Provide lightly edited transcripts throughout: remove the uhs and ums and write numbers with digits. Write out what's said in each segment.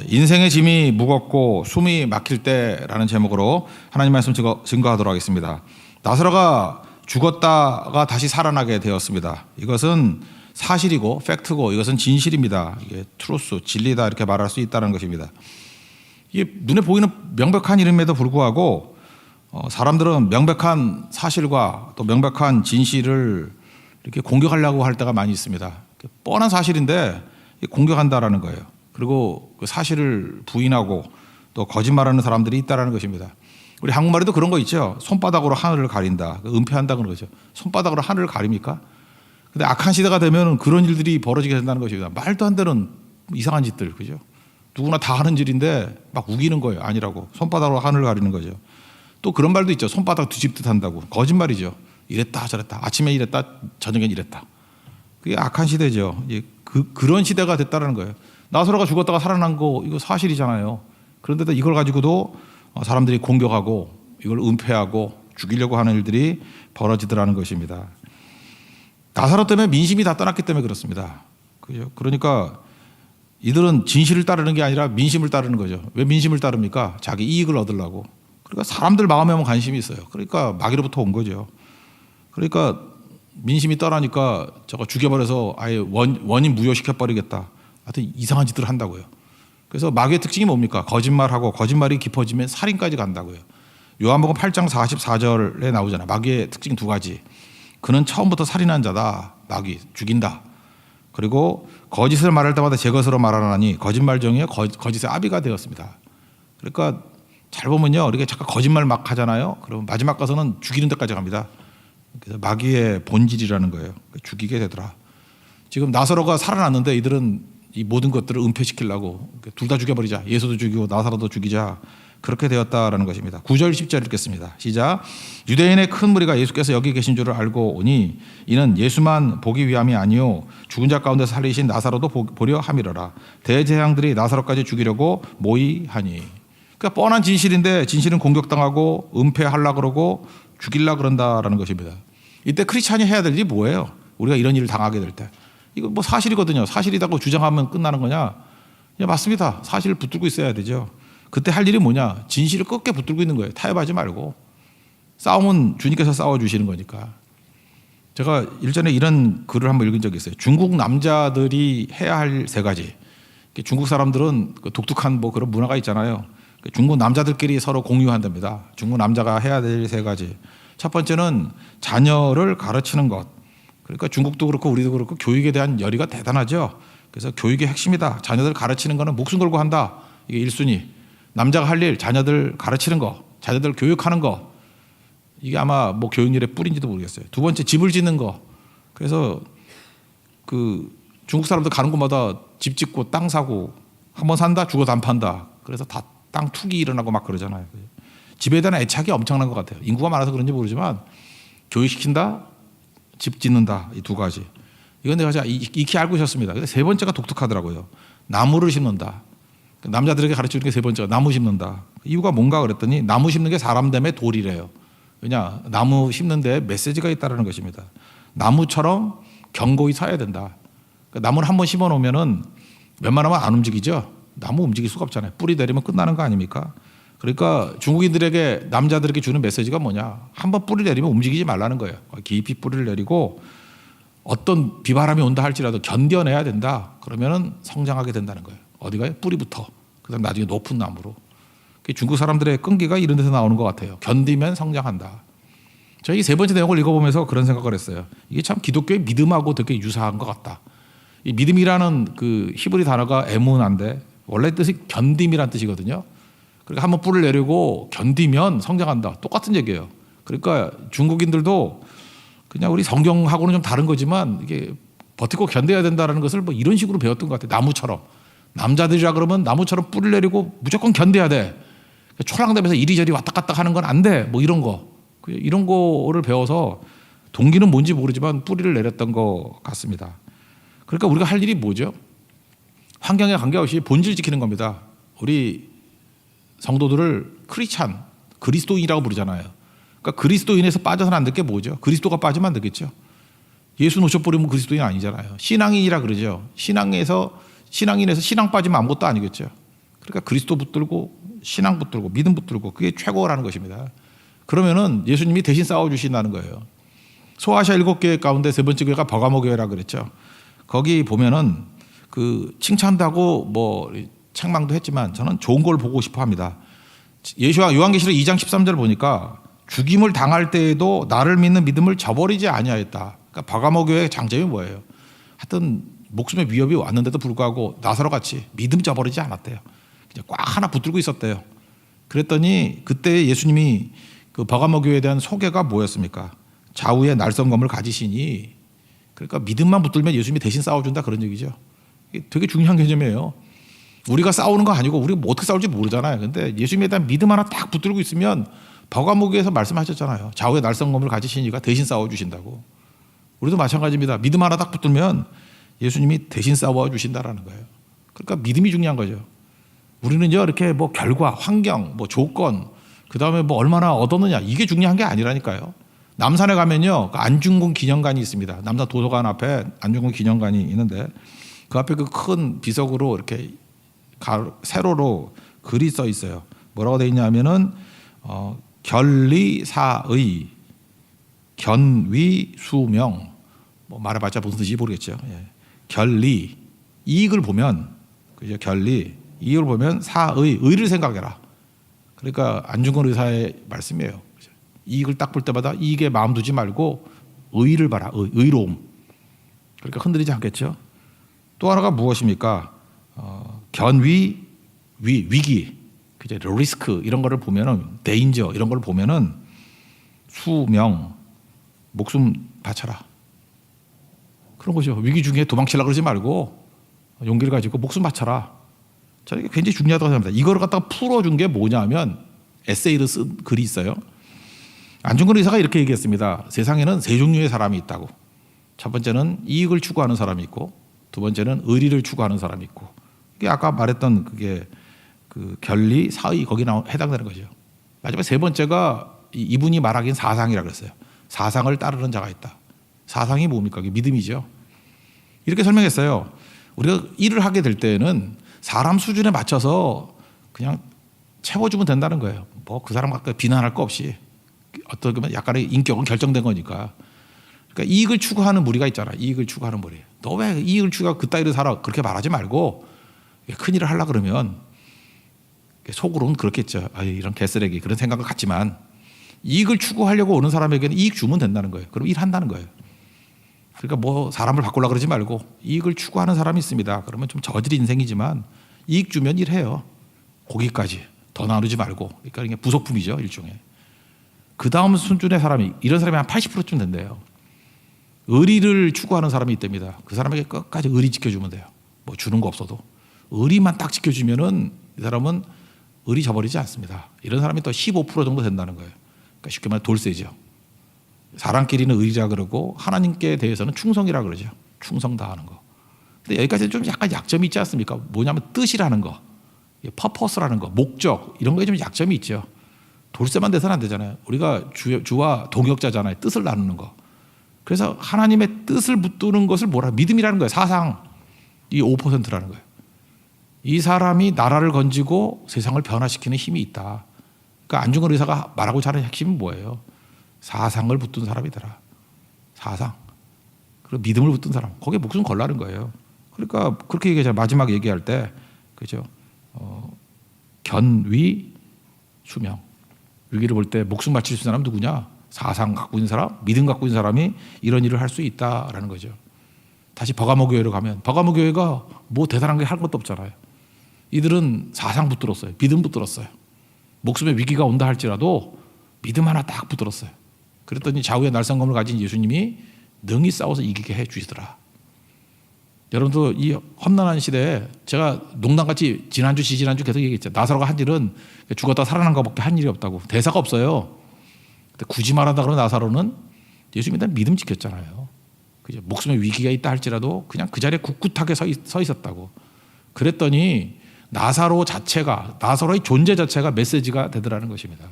인생의 짐이 무겁고 숨이 막힐 때라는 제목으로 하나님 말씀 증거하도록 하겠습니다. 나사로가 죽었다가 다시 살아나게 되었습니다. 이것은 사실이고 팩트고 이것은 진실입니다. 이게 트루스, 진리다 이렇게 말할 수 있다는 것입니다. 이게 눈에 보이는 명백한 일임에도 불구하고 사람들은 명백한 사실과 또 명백한 진실을 이렇게 공격하려고 할 때가 많이 있습니다. 뻔한 사실인데 공격한다라는 거예요. 그리고 그 사실을 부인하고 또 거짓말하는 사람들이 있다라는 것입니다. 우리 한국말에도 그런 거 있죠. 손바닥으로 하늘을 가린다. 은폐한다 그런 거죠. 손바닥으로 하늘을 가립니까? 근데 악한 시대가 되면 그런 일들이 벌어지게 된다는 것입니다. 말도 안 되는 이상한 짓들, 그죠? 누구나 다 하는 일인데 막 우기는 거예요. 아니라고. 손바닥으로 하늘을 가리는 거죠. 또 그런 말도 있죠. 손바닥 뒤집듯 한다고. 거짓말이죠. 이랬다 저랬다. 아침에 이랬다 저녁엔 이랬다. 그게 악한 시대죠. 그런 시대가 됐다는 거예요. 나사로가 죽었다가 살아난 거 이거 사실이잖아요. 그런데도 이걸 가지고도 사람들이 공격하고 이걸 은폐하고 죽이려고 하는 일들이 벌어지더라는 것입니다. 나사로 때문에 민심이 다 떠났기 때문에 그렇습니다. 그죠? 그러니까 이들은 진실을 따르는 게 아니라 민심을 따르는 거죠. 왜 민심을 따릅니까? 자기 이익을 얻으려고. 그러니까 사람들 마음에만 관심이 있어요. 그러니까 마귀로부터 온 거죠. 그러니까 민심이 떠나니까 저거 죽여버려서 아예 원인 무효시켜버리겠다. 하여튼 이상한 짓들을 한다고요. 그래서 마귀의 특징이 뭡니까? 거짓말하고 거짓말이 깊어지면 살인까지 간다고요. 요한복음 8장 44절에 나오잖아요. 마귀의 특징 두 가지. 그는 처음부터 살인한 자다. 마귀 죽인다. 그리고 거짓을 말할 때마다 제 것으로 말하나니 거짓말 중에 거짓의 아비가 되었습니다. 그러니까 잘 보면요, 이렇게 잠깐 거짓말 막 하잖아요. 그러면 마지막 가서는 죽이는 데까지 갑니다. 그래서 마귀의 본질이라는 거예요. 죽이게 되더라. 지금 나사로가 살아났는데 이들은 이 모든 것들을 은폐시키려고 둘 다 죽여버리자. 예수도 죽이고 나사로도 죽이자. 그렇게 되었다라는 것입니다. 9절 10절 읽겠습니다. 시작. 유대인의 큰 무리가 예수께서 여기 계신 줄을 알고 오니 이는 예수만 보기 위함이 아니요 죽은 자 가운데서 살리신 나사로도 보려 함이로라. 대제사장들이 나사로까지 죽이려고 모의하니. 그러니까 뻔한 진실인데 진실은 공격당하고 은폐하려고 그러고 죽이려고 그런다라는 것입니다. 이때 크리스찬이 해야 될 일이 뭐예요? 우리가 이런 일을 당하게 될 때. 이거 뭐 사실이거든요. 사실이라고 주장하면 끝나는 거냐? 예, 맞습니다. 사실을 붙들고 있어야 되죠. 그때 할 일이 뭐냐? 진실을 끝게 붙들고 있는 거예요. 타협하지 말고. 싸움은 주님께서 싸워주시는 거니까. 제가 일전에 이런 글을 한번 읽은 적이 있어요. 중국 남자들이 해야 할 세 가지. 중국 사람들은 독특한 뭐 그런 문화가 있잖아요. 중국 남자들끼리 서로 공유한답니다. 중국 남자가 해야 될 세 가지. 첫 번째는 자녀를 가르치는 것. 그러니까 중국도 그렇고 우리도 그렇고 교육에 대한 열의가 대단하죠. 그래서 교육의 핵심이다. 자녀들 가르치는 거는 목숨 걸고 한다. 이게 1순위. 남자가 할 일, 자녀들 가르치는 거, 자녀들 교육하는 거. 이게 아마 뭐 교육열의 뿌리인지도 모르겠어요. 두 번째, 집을 짓는 거. 그래서 그 중국 사람들 가는 곳마다 집 짓고 땅 사고 한번 산다, 죽어도 안 판다. 그래서 다 땅 투기 일어나고 막 그러잖아요. 집에 대한 애착이 엄청난 것 같아요. 인구가 많아서 그런지 모르지만 교육시킨다, 집 짓는다. 이 두 가지. 이건 내가 익히 알고 있었습니다. 근데 세 번째가 독특하더라고요. 나무를 심는다. 남자들에게 가르치는 게 세 번째가 나무 심는다. 이유가 뭔가 그랬더니 나무 심는 게 사람 됨의 도리래요. 왜냐? 나무 심는 데 메시지가 있다는 것입니다. 나무처럼 견고히 서야 된다. 그러니까 나무를 한번 심어 놓으면은 웬만하면 안 움직이죠. 나무 움직일 수가 없잖아요. 뿌리 내리면 끝나는 거 아닙니까? 그러니까 중국인들에게 남자들에게 주는 메시지가 뭐냐? 한번 뿌리 내리면 움직이지 말라는 거예요. 깊이 뿌리를 내리고 어떤 비바람이 온다 할지라도 견뎌내야 된다. 그러면은 성장하게 된다는 거예요. 어디가요? 뿌리부터. 그다음 나중에 높은 나무로. 중국 사람들의 끈기가 이런 데서 나오는 것 같아요. 견디면 성장한다. 저희 세 번째 내용을 읽어보면서 그런 생각을 했어요. 이게 참 기독교의 믿음하고 되게 유사한 것 같다. 이 믿음이라는 그 히브리 단어가 에문한데 원래 뜻이 견딤이라는 뜻이거든요. 그러니까 한번 뿌리를 내리고 견디면 성장한다. 똑같은 얘기예요. 그러니까 중국인들도 그냥 우리 성경하고는 좀 다른 거지만 이게 버티고 견뎌야 된다는 것을 뭐 이런 식으로 배웠던 것 같아요. 나무처럼. 남자들이라 그러면 나무처럼 뿌리를 내리고 무조건 견뎌야 돼. 초랑대면서 이리저리 왔다 갔다 하는 건 안 돼. 뭐 이런 거. 이런 거를 배워서 동기는 뭔지 모르지만 뿌리를 내렸던 것 같습니다. 그러니까 우리가 할 일이 뭐죠? 환경에 관계없이 본질 지키는 겁니다. 우리 성도들을 크리스찬, 그리스도인이라고 부르잖아요. 그러니까 그리스도인에서 빠져서는 안 될 게 뭐죠? 그리스도가 빠지면 안 되겠죠. 예수 놓쳐버리면 그리스도인 아니잖아요. 신앙인이라 그러죠. 신앙인에서 신앙 빠지면 아무것도 아니겠죠. 그러니까 그리스도 붙들고 신앙 붙들고 믿음 붙들고 그게 최고라는 것입니다. 그러면은 예수님이 대신 싸워주신다는 거예요. 소아시아 7교회 가운데 세 번째 교회가 버가모 교회라고 그랬죠. 거기 보면은 그 칭찬도 하고 뭐 책망도 했지만 저는 좋은 걸 보고 싶어 합니다. 요한계시록 2장 13절 보니까 죽임을 당할 때에도 나를 믿는 믿음을 저버리지 아니하였다. 그러니까 버가모 교회의 장점이 뭐예요? 하여튼 목숨의 위협이 왔는데도 불구하고 나사로 같이 믿음 저버리지 않았대요. 그냥 꽉 하나 붙들고 있었대요. 그랬더니 그때 예수님이 그 버가모 교회에 대한 소개가 뭐였습니까? 좌우에 날성검을 가지시니, 그러니까 믿음만 붙들면 예수님이 대신 싸워준다 그런 얘기죠. 이게 되게 중요한 개념이에요. 우리가 싸우는 거 아니고 우리가 뭐 어떻게 싸울지 모르잖아요. 근데 예수님에 대한 믿음 하나 딱 붙들고 있으면 버가모 교회에서 말씀하셨잖아요. 좌우에 날성검을 가지시니가 대신 싸워주신다고. 우리도 마찬가지입니다. 믿음 하나 딱 붙들면 예수님이 대신 싸워주신다라는 거예요. 그러니까 믿음이 중요한 거죠. 우리는요 이렇게 뭐 결과, 환경, 뭐 조건, 그 다음에 뭐 얼마나 얻었느냐 이게 중요한 게 아니라니까요. 남산에 가면요 안중근 기념관이 있습니다. 남산 도서관 앞에 안중근 기념관이 있는데 그 앞에 그 큰 비석으로 이렇게 세로로 글이 써 있어요. 뭐라고 돼 있냐면은 결리사의 견위수명, 뭐 말해봤자 무슨 뜻인지 모르겠죠. 예. 결리, 이익을 보면, 그죠? 결리, 이익을 보면 사의, 의를 생각해라. 그러니까 안중근 의사의 말씀이에요. 그죠? 이익을 딱 볼 때마다 이익에 마음 두지 말고 의를 봐라. 의로움. 그러니까 흔들리지 않겠죠. 또 하나가 무엇입니까? 견위, 위기, 그죠? 리스크 이런 거를 보면은 데인저 이런 걸 보면은 수명, 목숨 바쳐라. 그런 거죠. 위기 중에 도망치려고 그러지 말고 용기를 가지고 목숨 바쳐라. 저는 이게 굉장히 중요하다고 생각합니다. 이거를 갖다가 풀어준 게 뭐냐면 에세이를 쓴 글이 있어요. 안중근 의사가 이렇게 얘기했습니다. 세상에는 세 종류의 사람이 있다고. 첫 번째는 이익을 추구하는 사람이 있고, 두 번째는 의리를 추구하는 사람이 있고, 이게 아까 말했던 그게 그 결리, 사의 거기 해당되는 거죠. 마지막 세 번째가 이분이 말하긴 사상이라고 그랬어요. 사상을 따르는 자가 있다. 사상이 뭡니까? 그게 믿음이죠. 이렇게 설명했어요. 우리가 일을 하게 될 때는 사람 수준에 맞춰서 그냥 채워주면 된다는 거예요. 뭐 그 사람 갖다 비난할 거 없이 어떻게 보면 약간의 인격은 결정된 거니까. 그러니까 이익을 추구하는 무리가 있잖아. 이익을 추구하는 무리. 너 왜 이익을 추구하고 그따위로 살아? 그렇게 말하지 말고 큰 일을 하려고 그러면 속으로는 그렇겠죠. 아, 이런 개쓰레기 그런 생각을 갖지만 이익을 추구하려고 오는 사람에게는 이익 주면 된다는 거예요. 그럼 일한다는 거예요. 그러니까 뭐 사람을 바꾸려고 그러지 말고 이익을 추구하는 사람이 있습니다. 그러면 좀 저질 인생이지만 이익 주면 일해요. 거기까지 더 나누지 말고. 그러니까 이게 부속품이죠, 일종의. 그 다음 수준의 사람이, 이런 사람이 한 80%쯤 된대요. 의리를 추구하는 사람이 있답니다. 그 사람에게 끝까지 의리 지켜주면 돼요. 뭐 주는 거 없어도 의리만 딱 지켜주면은 이 사람은 의리 저버리지 않습니다. 이런 사람이 또 15% 정도 된다는 거예요. 그러니까 쉽게 말해 돌쇠죠. 사람끼리는 의리라 그러고 하나님께 대해서는 충성이라 그러죠. 충성 다하는 거. 근데 여기까지는 좀 약간 약점이 있지 않습니까? 뭐냐면 뜻이라는 거, 퍼포스라는 거, 목적 이런 거에 좀 약점이 있죠. 돌쇠만 돼서는 안 되잖아요. 우리가 주와 동역자잖아요. 뜻을 나누는 거. 그래서 하나님의 뜻을 붙드는 것을 뭐라 믿음이라는 거예요. 사상 이 5%라는 거예요. 이 사람이 나라를 건지고 세상을 변화시키는 힘이 있다. 그러니까 안중근 의사가 말하고자 하는 핵심은 뭐예요? 사상을 붙든 사람이더라. 사상. 그리고 믿음을 붙든 사람. 거기에 목숨 걸라는 거예요. 그러니까 그렇게 얘기하잖아요. 마지막 얘기할 때. 그죠? 견위 수명. 위기를 볼 때 목숨 바칠 수 있는 사람 누구냐? 사상 갖고 있는 사람, 믿음 갖고 있는 사람이 이런 일을 할 수 있다라는 거죠. 다시 버가모 교회로 가면 버가모 교회가 뭐 대단한 게 할 것도 없잖아요. 이들은 사상 붙들었어요. 믿음 붙들었어요. 목숨의 위기가 온다 할지라도 믿음 하나 딱 붙들었어요. 그랬더니 좌우에 날성검을 가진 예수님이 능히 싸워서 이기게 해 주시더라. 여러분도 이 험난한 시대에 제가 농담같이 지난주 지지난주 계속 얘기했죠. 나사로가 한 일은 죽었다 살아난 것밖에 한 일이 없다고. 대사가 없어요. 근데 굳이 말하다 그러면 나사로는 예수님에 대한 믿음 지켰잖아요. 그죠? 목숨의 위기가 있다 할지라도 그냥 그 자리에 꿋꿋하게 서 있었다고. 그랬더니 나사로 자체가, 나사로의 존재 자체가 메시지가 되더라는 것입니다.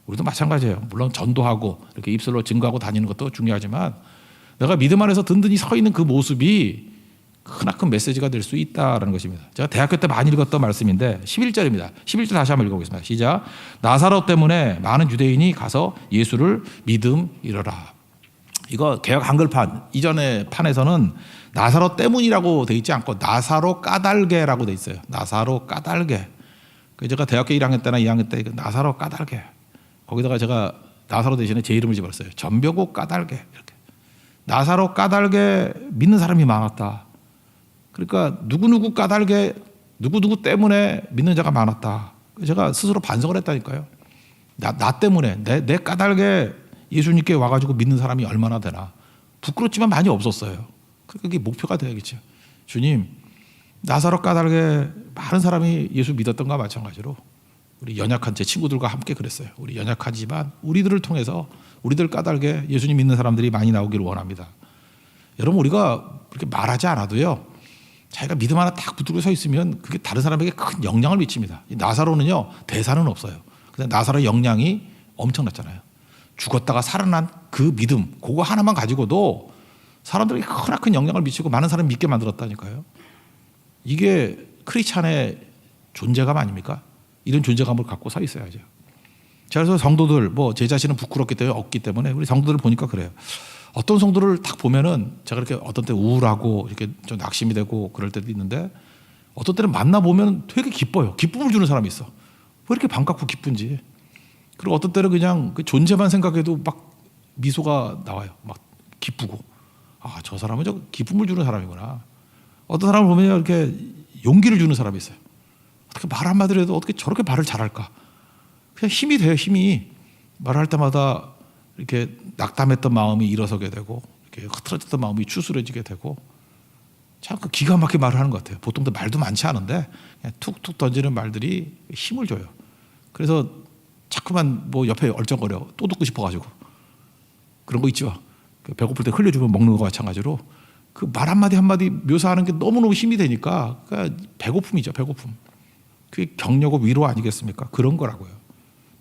우리도 마찬가지예요. 물론 전도하고 이렇게 입술로 증거하고 다니는 것도 중요하지만 내가 믿음 안에서 든든히 서 있는 그 모습이 크나큰 메시지가 될 수 있다라는 것입니다. 제가 대학교 때 많이 읽었던 말씀인데 11절입니다. 11절 다시 한번 읽어보겠습니다. 시작. 나사로 때문에 많은 유대인이 가서 예수를 믿음이러라. 이거 개역 한글판 이전의 판에서는 나사로 때문이라고 돼 있지 않고 나사로 까닭게라고 돼 있어요. 나사로 까닭게. 제가 대학교 1학년 때나 2학년 때 나사로 까닭게. 거기다가 제가 나사로 대신에 제 이름을 집었어요. 전병국 까닭게 이렇게. 나사로 까닭게 믿는 사람이 많았다. 그러니까 누구누구 까닭게 누구누구 때문에 믿는 자가 많았다. 제가 스스로 반성을 했다니까요. 나 때문에 내 까닭게 예수님께 와가지고 믿는 사람이 얼마나 되나. 부끄럽지만 많이 없었어요. 그게 목표가 돼야겠죠. 주님, 나사로 까닭게 많은 사람이 예수 믿었던가 마찬가지로 우리 연약한 제 친구들과 함께 그랬어요. 우리 연약하지만 우리들을 통해서 우리들 까닭게 예수님 믿는 사람들이 많이 나오기를 원합니다. 여러분, 우리가 그렇게 말하지 않아도요, 자기가 믿음 하나 딱 붙들고 서 있으면 그게 다른 사람에게 큰 영향을 미칩니다. 나사로는요, 대사는 없어요. 근데 나사로의 영향이 엄청났잖아요. 죽었다가 살아난 그 믿음, 그거 하나만 가지고도 사람들에게 크나큰 영향을 미치고 많은 사람을 믿게 만들었다니까요. 이게 크리스찬의 존재감 아닙니까? 이런 존재감을 갖고 서 있어야죠. 그래서 성도들, 제 자신은 부끄럽기 때문에 없기 때문에 우리 성도들을 보니까 그래요. 어떤 성도를 딱 보면은 제가 이렇게 어떤 때 우울하고 이렇게 좀 낙심이 되고 그럴 때도 있는데 어떤 때는 만나보면 되게 기뻐요. 기쁨을 주는 사람이 있어. 왜 이렇게 반갑고 기쁜지. 그리고 어떤 때는 그냥 그 존재만 생각해도 막 미소가 나와요. 막 기쁘고. 아, 저 사람은 저 기쁨을 주는 사람이구나. 어떤 사람을 보면 이렇게 용기를 주는 사람이 있어요. 어떻게 말 한마디로 해도 어떻게 저렇게 말을 잘할까. 그냥 힘이 돼요, 힘이. 말할 때마다 이렇게 낙담했던 마음이 일어서게 되고 이렇게 흐트러졌던 마음이 추스러지게 되고 참 그 기가 막히게 말을 하는 것 같아요. 보통도 말도 많지 않은데 그냥 툭툭 던지는 말들이 힘을 줘요. 그래서 자꾸만 옆에 얼쩡거려 또 듣고 싶어가지고 그런 거 있죠. 배고플 때 흘려주면 먹는 거와 마찬가지로 그 말 한마디 한마디 묘사하는 게 너무너무 힘이 되니까 그러니까 배고픔이죠. 배고픔. 그게 격려고 위로 아니겠습니까? 그런 거라고요.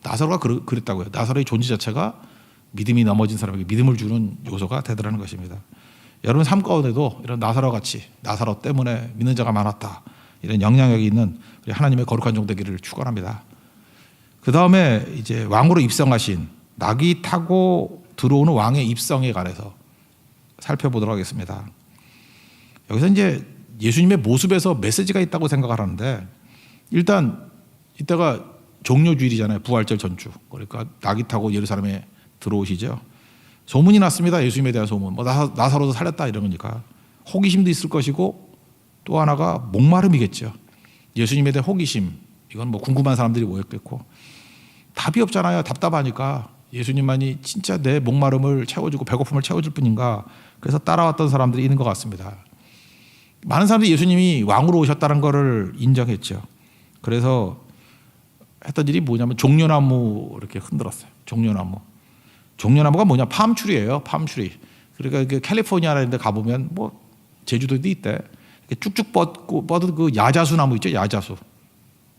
나사로가 그랬다고요. 나사로의 존재 자체가 믿음이 넘어진 사람에게 믿음을 주는 요소가 되더라는 것입니다. 여러분 삶 가운데도 이런 나사로 같이 나사로 때문에 믿는 자가 많았다. 이런 영향력이 있는 우리 하나님의 거룩한 종 되기를 축원합니다. 그 다음에 이제 왕으로 입성하신 낙이 타고 들어오는 왕의 입성에 관해서 살펴보도록 하겠습니다. 여기서 이제 예수님의 모습에서 메시지가 있다고 생각을 하는데 일단 이때가 종료주일이잖아요. 부활절 전주. 그러니까 낙이 타고 예루살렘에 들어오시죠. 소문이 났습니다. 예수님에 대한 소문. 나사로도 살렸다 이런 거니까. 호기심도 있을 것이고 또 하나가 목마름이겠죠. 예수님에 대한 호기심. 이건 궁금한 사람들이 모였겠고 답이 없잖아요. 답답하니까 예수님만이 진짜 내 목마름을 채워주고 배고픔을 채워줄 뿐인가. 그래서 따라왔던 사람들이 있는 것 같습니다. 많은 사람들이 예수님이 왕으로 오셨다는 것을 인정했죠. 그래서 했던 일이 뭐냐면 종려나무 이렇게 흔들었어요. 종려나무가 뭐냐? 팜추리예요. 팜추리. 그러니까 캘리포니아라는 데 가보면 제주도도 있대. 쭉쭉 뻗은 그 야자수 나무 있죠. 야자수.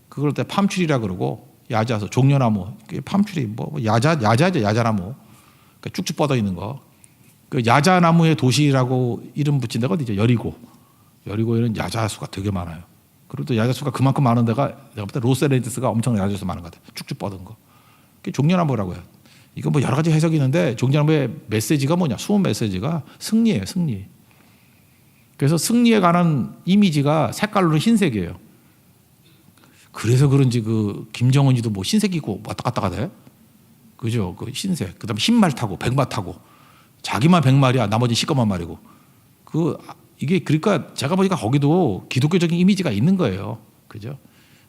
그걸 때 팜추리라 그러고 야자수, 종려나무. 팜추리 야자죠. 야자나무. 그러니까 쭉쭉 뻗어 있는 거. 그 야자나무의 도시라고 이름 붙인 데가 어디죠? 여리고에는 야자수가 되게 많아요. 그리고 또 야자수가 그만큼 많은 데가 내가 볼 때 로스앤젤레스가 엄청 야자수 많은 것 같아요. 쭉쭉 뻗은 거. 그게 종려나무라고요. 이거 여러 가지 해석이 있는데 종려나무의 메시지가 뭐냐? 숨은 메시지가 승리예요. 승리. 그래서 승리에 관한 이미지가 색깔로는 흰색이에요. 그래서 그런지 그 김정은이도 흰색이고 왔다 갔다 돼. 그죠? 그 흰색. 그다음에 흰말 타고 백마 타고 자기만 백말이야. 나머지 시꺼먼 말이고. 이게 그러니까 제가 보니까 거기도 기독교적인 이미지가 있는 거예요. 그죠?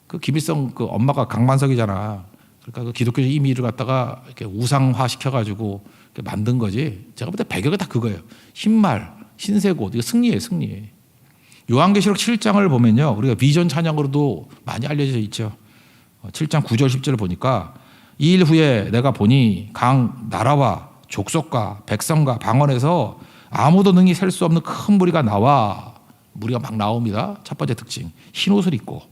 그 김일성 그 엄마가 강만석이잖아. 그러니까 그 기독교적 이미지를 갖다가 이렇게 우상화 시켜가지고 만든 거지. 제가 볼 때 배경이 다 그거예요. 흰말, 흰색 옷. 이거 승리예요, 승리. 요한계시록 7장을 보면요. 우리가 비전 찬양으로도 많이 알려져 있죠. 7장 9절 10절을 보니까 이 일 후에 내가 보니 각 나라와 족속과 백성과 방언에서 아무도 능히 셀 수 없는 큰 무리가 나와. 무리가 막 나옵니다. 첫 번째 특징. 흰 옷을 입고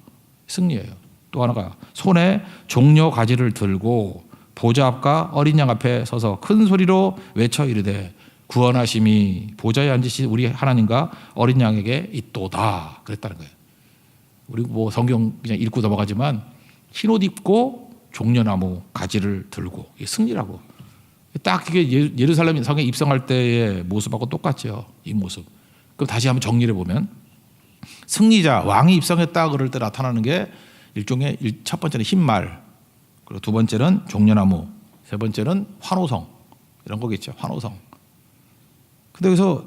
승리예요. 또 하나가 손에 종려 가지를 들고 보좌 앞과 어린 양 앞에 서서 큰 소리로 외쳐 이르되 구원하심이 보좌에 앉으신 우리 하나님과 어린 양에게 있도다 그랬다는 거예요. 우리 뭐 성경 그냥 읽고 넘어가지만 흰옷 입고 종려나무 가지를 들고 이게 승리라고. 딱 이게 예루살렘 성에 입성할 때의 모습하고 똑같죠. 이 모습. 그럼 다시 한번 정리를 보면 승리자 왕이 입성했다 그럴 때 나타나는 게 일종의 첫 번째는 흰말, 그리고 두 번째는 종려나무, 세 번째는 환호성 이런 거겠죠. 환호성. 근데 여기서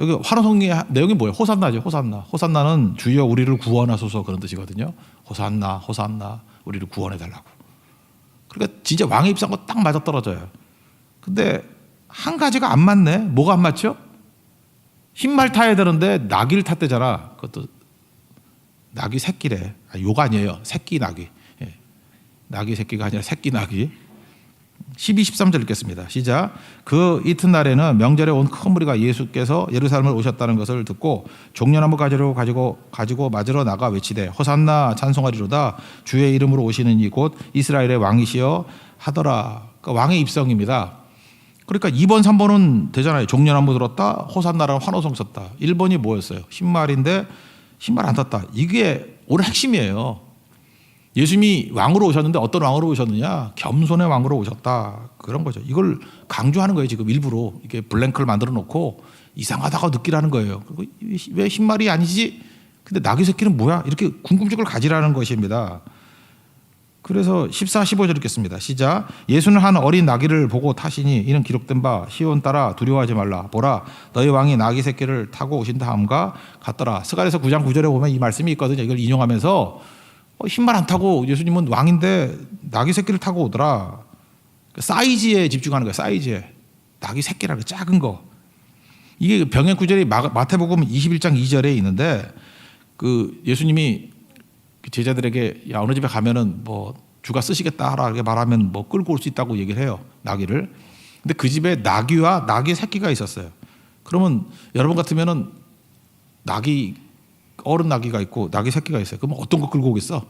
여기 환호성의 내용이 뭐예요? 호산나죠. 호산나. 호산나는 주여 우리를 구원하소서 그런 뜻이거든요. 호산나, 호산나 우리를 구원해 달라고. 그러니까 진짜 왕의 입성과 딱 맞아 떨어져요. 근데 한 가지가 안 맞네. 뭐가 안 맞죠? 흰말 타야 되는데 나귀를 탔대잖아. 그것도 나귀 새끼래. 요가 아니에요. 새끼 나귀. 예. 나귀 새끼가 아니라 새끼 나귀. 12, 13절 읽겠습니다. 시작. 그 이튿날에는 명절에 온 큰 무리가 예수께서 예루살렘을 오셨다는 것을 듣고 종려나무 가지를 가지고 맞으러 나가 외치되 호산나 찬송하리로다 주의 이름으로 오시는 이 곧 이스라엘의 왕이시여 하더라. 그러니까 왕의 입성입니다. 그러니까 2번, 3번은 되잖아요. 종려나무 들었다, 호산나라는 환호성 썼다. 1번이 뭐였어요? 흰말인데 흰말 안 탔다. 이게 오늘 핵심이에요. 예수님이 왕으로 오셨는데 어떤 왕으로 오셨느냐? 겸손의 왕으로 오셨다. 그런 거죠. 이걸 강조하는 거예요. 지금 일부러 이렇게 블랭크를 만들어 놓고 이상하다고 느끼라는 거예요. 왜 흰말이 아니지? 근데 나귀 새끼는 뭐야? 이렇게 궁금증을 가지라는 것입니다. 그래서 14, 15절 읽겠습니다. 시작. 예수는 한 어린 나귀를 보고 타시니 이는 기록된 바 시온 따라 두려워하지 말라. 보라 너희 왕이 나귀 새끼를 타고 오신다 함과 같더라. 스가랴서 9장 9절에 보면 이 말씀이 있거든요. 이걸 인용하면서 흰말 안 타고 예수님은 왕인데 나귀 새끼를 타고 오더라. 사이즈에 집중하는 거예요. 사이즈에. 나귀 새끼라는 거 작은 거. 이게 병행 구절이 마태복음 21장 2절에 있는데 그 예수님이 제자들에게 야 어느 집에 가면은 뭐 주가 쓰시겠다라고 말하면 뭐 끌고 올 수 있다고 얘기를 해요. 나귀를. 근데 그 집에 나귀와 나귀 새끼가 있었어요. 그러면 여러분 같으면은 나귀 어른 나귀가 있고 나귀 새끼가 있어요. 그러면 어떤 거 끌고 오겠어?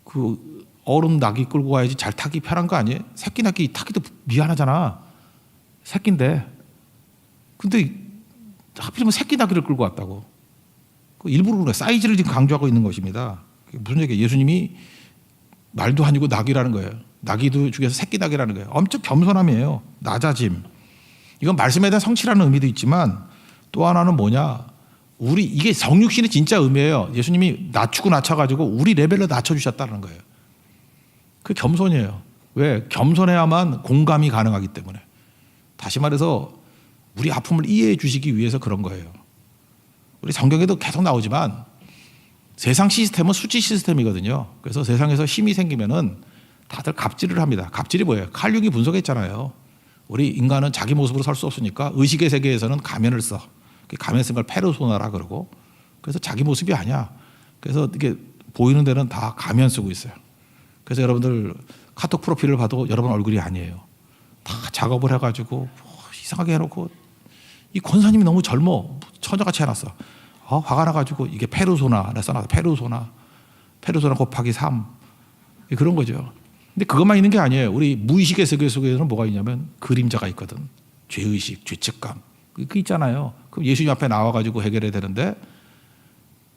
그 어른 나귀 끌고 가야지 잘 타기 편한 거 아니에요? 새끼 나귀 타기도 미안하잖아. 새끼인데. 근데 하필이면 새끼 나귀를 끌고 왔다고. 일부러 그래. 사이즈를 지금 강조하고 있는 것입니다. 무슨 얘기예요? 예수님이 말도 아니고 나귀라는 거예요. 나귀도 중에서 새끼 나귀라는 거예요. 엄청 겸손함이에요. 낮아짐. 이건 말씀에 대한 성취라는 의미도 있지만 또 하나는 뭐냐? 이게 성육신의 진짜 의미예요. 예수님이 낮추고 낮춰가지고 우리 레벨로 낮춰주셨다는 거예요. 그게 겸손이에요. 왜? 겸손해야만 공감이 가능하기 때문에. 다시 말해서 우리 아픔을 이해해 주시기 위해서 그런 거예요. 우리 성경에도 계속 나오지만 세상 시스템은 수치 시스템이거든요. 그래서 세상에서 힘이 생기면은 다들 갑질을 합니다. 갑질이 뭐예요? 칼 융이 분석했잖아요. 우리 인간은 자기 모습으로 설 수 없으니까 의식의 세계에서는 가면을 써. 가면 쓴 걸 페르소나라 그러고. 그래서 자기 모습이 아니야. 그래서 이게 보이는 데는 다 가면 쓰고 있어요. 그래서 여러분들 카톡 프로필을 봐도 여러분 얼굴이 아니에요. 다 작업을 해가지고 이상하게 해놓고 이 권사님이 너무 젊어. 처녀같이 해놨어. 화가 나가지고 이게 페르소나 써놨어. 페르소나 곱하기 3 그런 거죠. 근데 그것만 있는 게 아니에요. 우리 무의식의 세계 속에는 뭐가 있냐면 그림자가 있거든. 죄의식, 죄책감 그 있잖아요. 그럼 예수님 앞에 나와가지고 해결해야 되는데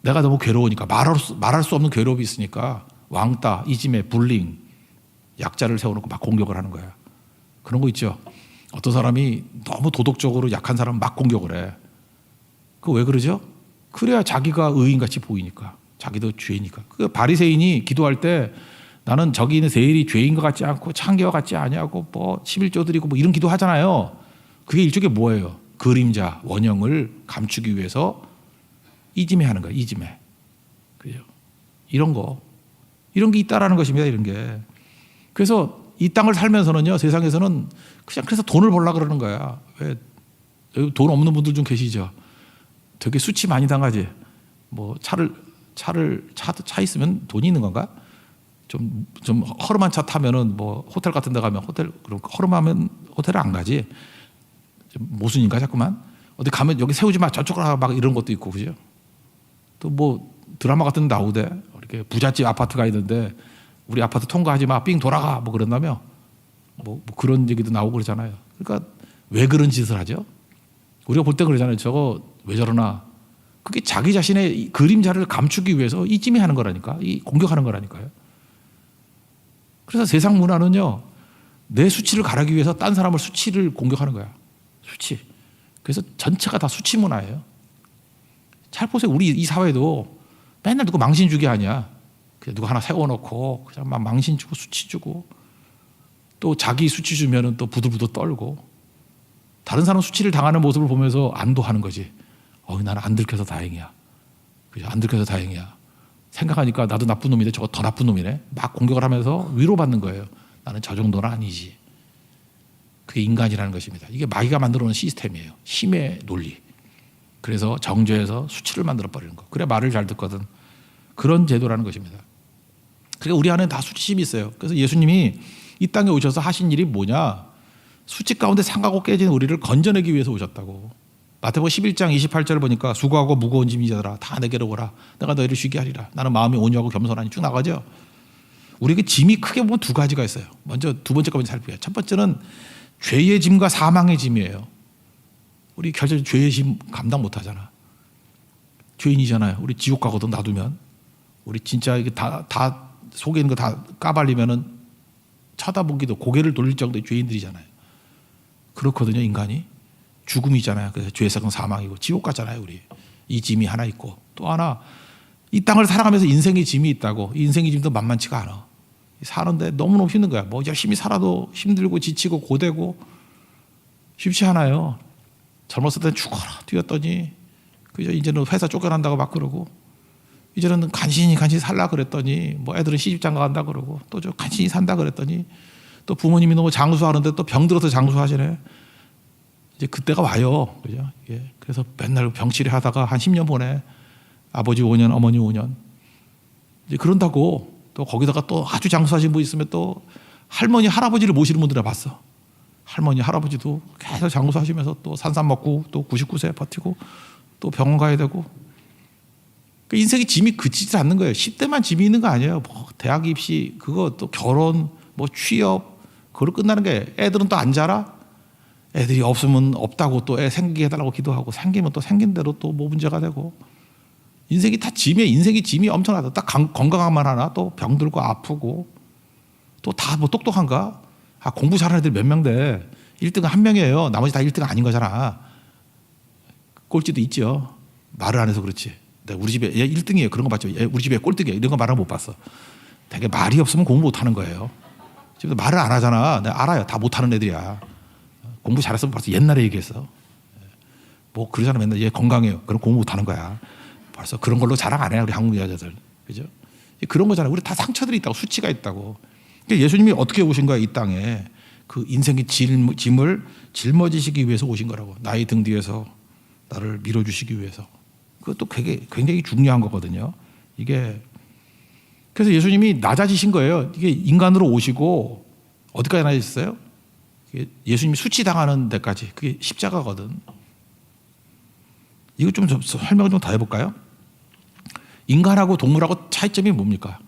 내가 너무 괴로우니까 말할 수 없는 괴로움이 있으니까 왕따, 이짐에, 불링 약자를 세워놓고 막 공격을 하는 거야. 그런 거 있죠. 어떤 사람이 너무 도덕적으로 약한 사람은 막 공격을 해. 그거 왜 그러죠? 그래야 자기가 의인같이 보이니까. 자기도 죄니까. 그 바리새인이 기도할 때 나는 저기 있는 세일이 죄인 것 같지 않고 창기와 같지 아니하고 뭐 11조 드리고 뭐 이런 기도 하잖아요. 그게 일종의 뭐예요? 그림자, 원형을 감추기 위해서 이짐해 하는 거예요. 이짐해. 그죠? 이런 게 있다라는 것입니다. 이런 게. 그래서 이 땅을 살면서는요, 세상에서는 그냥 그래서 돈을 벌라 그러는 거야. 왜? 여기 돈 없는 분들 좀 계시죠? 되게 수치 많이 당하지. 뭐 차 있으면 돈이 있는 건가? 좀 허름한 차 타면은 뭐 호텔 같은 데 가면 그럼 허름하면 호텔을 안 가지. 모순인가 자꾸만. 어디 가면 여기 세우지 마. 저쪽으로 가. 막 이런 것도 있고, 그죠? 또 뭐 드라마 같은 데 나오대. 이렇게 부잣집 아파트가 있는데 우리 아파트 통과하지 마. 삥 돌아가. 뭐 그런다며. 뭐 그런 얘기도 나오고 그러잖아요. 그러니까 왜 그런 짓을 하죠? 우리가 볼 때 그러잖아요. 저거 왜 저러나. 그게 자기 자신의 그림자를 감추기 위해서 이쯤에 하는 거라니까. 이 공격하는 거라니까요. 그래서 세상 문화는요. 내 수치를 가르기 위해서 딴 사람을 수치를 공격하는 거야. 수치. 그래서 전체가 다 수치 문화예요. 잘 보세요. 우리 이 사회도 맨날 누구 망신 주기 하냐. 그냥 누구 하나 세워놓고 그냥 막 망신 주고 수치 주고 또 자기 수치 주면은 또 부들부들 떨고 다른 사람 수치를 당하는 모습을 보면서 안도하는 거지. 나는 안 들켜서 다행이야. 그죠? 안 들켜서 다행이야. 생각하니까 나도 나쁜 놈인데 저거 더 나쁜 놈이네. 막 공격을 하면서 위로받는 거예요. 나는 저 정도는 아니지. 그게 인간이라는 것입니다. 이게 마귀가 만들어 놓은 시스템이에요. 힘의 논리. 그래서 정죄해서 수치를 만들어 버리는 거. 그래 말을 잘 듣거든. 그런 제도라는 것입니다. 그러니까 우리 안에 다 수치심이 있어요. 그래서 예수님이 이 땅에 오셔서 하신 일이 뭐냐? 수치 가운데 상하고 깨진 우리를 건져내기 위해서 오셨다고. 마태복음 11장 28절 보니까 수고하고 무거운 짐이 자들아 다 내게로 오라. 내가 너희를 쉬게 하리라. 나는 마음이 온유하고 겸손하니 쭉 나가죠. 우리에게 짐이 크게 보면 두 가지가 있어요. 먼저 두 번째 거 먼저 살펴요. 첫 번째는 죄의 짐과 사망의 짐이에요. 우리 결국 죄의 짐 감당 못 하잖아. 죄인이잖아요. 우리 지옥 가거든 놔두면. 우리 진짜 이게 다 속에 있는 거 다 까발리면은 쳐다보기도 고개를 돌릴 정도의 죄인들이잖아요. 그렇거든요, 인간이. 죽음이잖아요. 그래서 죄sak은 사망이고 지옥 가잖아요, 우리. 이 짐이 하나 있고 또 하나 이 땅을 살아가면서 인생의 짐이 있다고. 이 인생의 짐도 만만치가 않아. 사는데 너무너무 힘든 거야. 뭐 열심히 살아도 힘들고 지치고 고되고 쉽지 않아요. 젊었을 땐 죽어라 뛰었더니 그죠? 이제는 회사 쫓겨난다고 막 그러고 이제는 간신히 살라 그랬더니 뭐 애들은 시집장가 간다 그러고 또 저 간신히 산다 그랬더니 또 부모님이 너무 장수하는데 또 병들어서 장수하시네. 이제 그때가 와요. 그죠? 예. 그래서 맨날 병치레 하다가 한 10년 보내. 아버지 5년, 어머니 5년. 이제 그런다고 또 거기다가 또 아주 장수하신 분 있으면 또 할머니, 할아버지를 모시는 분들을 봤어. 할머니, 할아버지도 계속 장수하시면서 또 산삼 먹고 또 99세 버티고 또 병원 가야 되고. 그 인생의 짐이 그치지 않는 거예요. 10대만 짐이 있는 거 아니에요. 뭐 대학 입시, 그거 또 결혼, 뭐 취업, 그걸로 끝나는 게 애들은 또 안 자라? 애들이 없으면 없다고 또 애 생기게 해달라고 기도하고 생기면 또 생긴 대로 또 뭐 문제가 되고 인생이 다 짐이에요. 인생의 짐이 엄청나다. 딱 건강한만 하나 또 병들고 아프고 또 다 뭐 똑똑한가? 공부 잘하는 애들 몇 명 돼. 1등은 한 명이에요. 나머지 다 1등 아닌 거잖아. 꼴찌도 있죠. 말을 안 해서 그렇지. 우리 집에 얘 1등이에요. 그런 거 봤죠. 우리 집에 꼴등이에요. 이런 거 말을 못 봤어. 되게 말이 없으면 공부 못 하는 거예요. 지금 말을 안 하잖아. 내가 알아요. 다 못 하는 애들이야. 공부 잘했으면 벌써 옛날에 얘기했어. 뭐 그러잖아. 맨날 얘 건강해요. 그럼 공부 못 하는 거야. 벌써 그런 걸로 자랑 안 해요. 우리 한국 여자들. 그죠? 그런 거잖아요. 우리 다 상처들이 있다고 수치가 있다고. 그러니까 예수님이 어떻게 오신 거야 이 땅에. 그 인생의 짐을 짊어지시기 위해서 오신 거라고. 나의 등 뒤에서 나를 밀어주시기 위해서. 그것도 굉장히 중요한 거거든요. 이게 그래서 예수님이 낮아지신 거예요. 이게 인간으로 오시고 어디까지 낮아졌어요? 예수님이 수치당하는 데까지. 그게 십자가거든. 이거 좀 설명을 좀 더 해볼까요? 인간하고 동물하고 차이점이 뭡니까?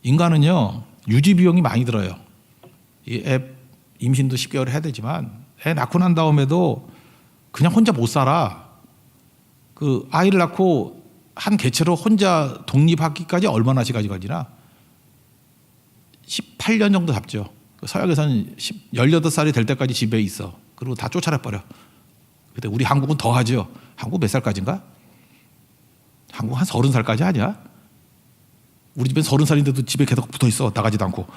인간은요 유지 비용이 많이 들어요. 이 애 임신도 10개월 해야 되지만 애 낳고 난 다음에도 그냥 혼자 못 살아. 그 아이를 낳고 한 개체로 혼자 독립하기까지 얼마나 시간이 걸리나? 18년 정도 잡죠. 서양에서는 18살이 될 때까지 집에 있어. 그리고 다 쫓아내버려. 근데 우리 한국은 더 하죠. 한국 몇 살까지인가? 한국 한 30살까지 아니야? 우리 집엔 30살인데도 집에 계속 붙어 있어. 나가지도 않고.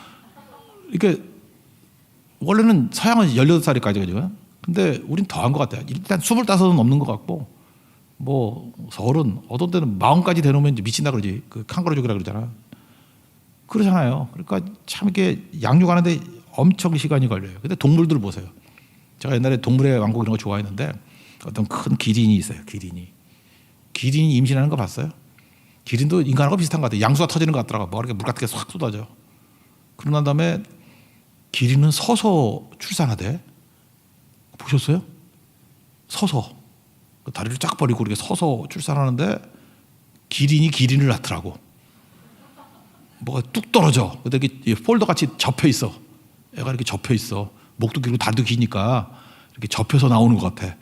이게 원래는 서양은 18살까지거든요. 근데 우린 더 한 것 같아요. 일단 25은 넘는 것 같고 뭐 30, 어떤 때는 40까지 되놓으면 이제 미친다 그러지. 그 칸가루족이라 그러잖아. 그러잖아요. 그러니까 참 이게 양육하는데 엄청 시간이 걸려요. 근데 동물들 보세요. 제가 옛날에 동물의 왕국 이런 거 좋아했는데 어떤 큰 기린이 있어요. 기린이 임신하는 거 봤어요? 기린도 인간하고 비슷한 것 같아요. 양수가 터지는 것 같더라고. 뭐 이렇게 물 같은 게 싹 쏟아져. 그러고 난 다음에 기린은 서서 출산하대. 보셨어요? 서서. 다리를 쫙 버리고 이렇게 서서 출산하는데 기린이 기린을 낳더라고. 뭐가 뚝 떨어져. 근데 이게 폴더 같이 접혀 있어. 애가 이렇게 접혀 있어. 목도 길고 다리도 기니까 이렇게 접혀서 나오는 것 같아.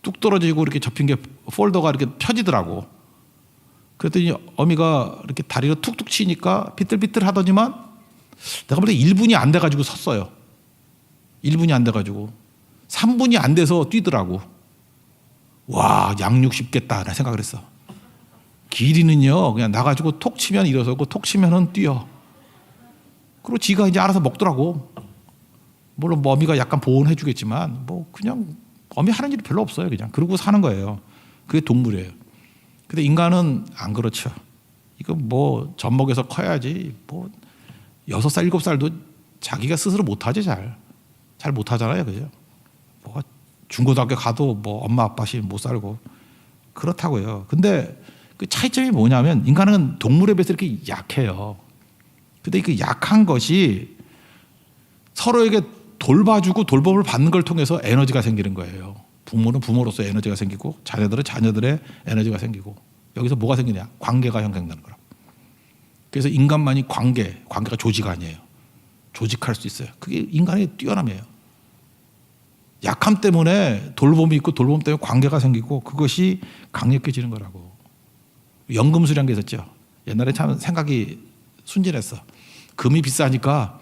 뚝 떨어지고 이렇게 접힌 게 폴더가 이렇게 펴지더라고. 그랬더니 어미가 이렇게 다리를 툭툭 치니까 비틀비틀 하더니만 내가 볼 때 1분이 안 돼가지고 섰어요. 1분이 안 돼가지고 3분이 안 돼서 뛰더라고. 와, 양육 쉽겠다 라는 생각을 했어. 길이는요 그냥 나가지고 톡 치면 일어서고 톡 치면은 뛰어. 그리고 지가 이제 알아서 먹더라고. 물론 뭐 어미가 약간 보온해 주겠지만 뭐 그냥 어미 하는 일이 별로 없어요. 그냥 그러고 사는 거예요. 그게 동물이에요. 근데 인간은 안 그렇죠. 이거 뭐 젖먹여서 커야지. 뭐 6살 7살도 자기가 스스로 못하지. 잘 못하잖아요. 그죠? 뭐 중고등학교 가도 뭐 엄마 아빠시 못 살고 그렇다고요. 근데 그 차이점이 뭐냐면 인간은 동물에 비해서 이렇게 약해요. 근데 그 약한 것이 서로에게 돌봐주고 돌봄을 받는 걸 통해서 에너지가 생기는 거예요. 부모는 부모로서 에너지가 생기고 자녀들은 자녀들의 에너지가 생기고 여기서 뭐가 생기냐? 관계가 형성되는 거라고. 그래서 인간만이 관계가 조직 아니에요. 조직할 수 있어요. 그게 인간의 뛰어남이에요. 약함 때문에 돌봄이 있고 돌봄 때문에 관계가 생기고 그것이 강력해지는 거라고. 연금술이라는 게 있었죠. 옛날에 참 생각이 순진했어. 금이 비싸니까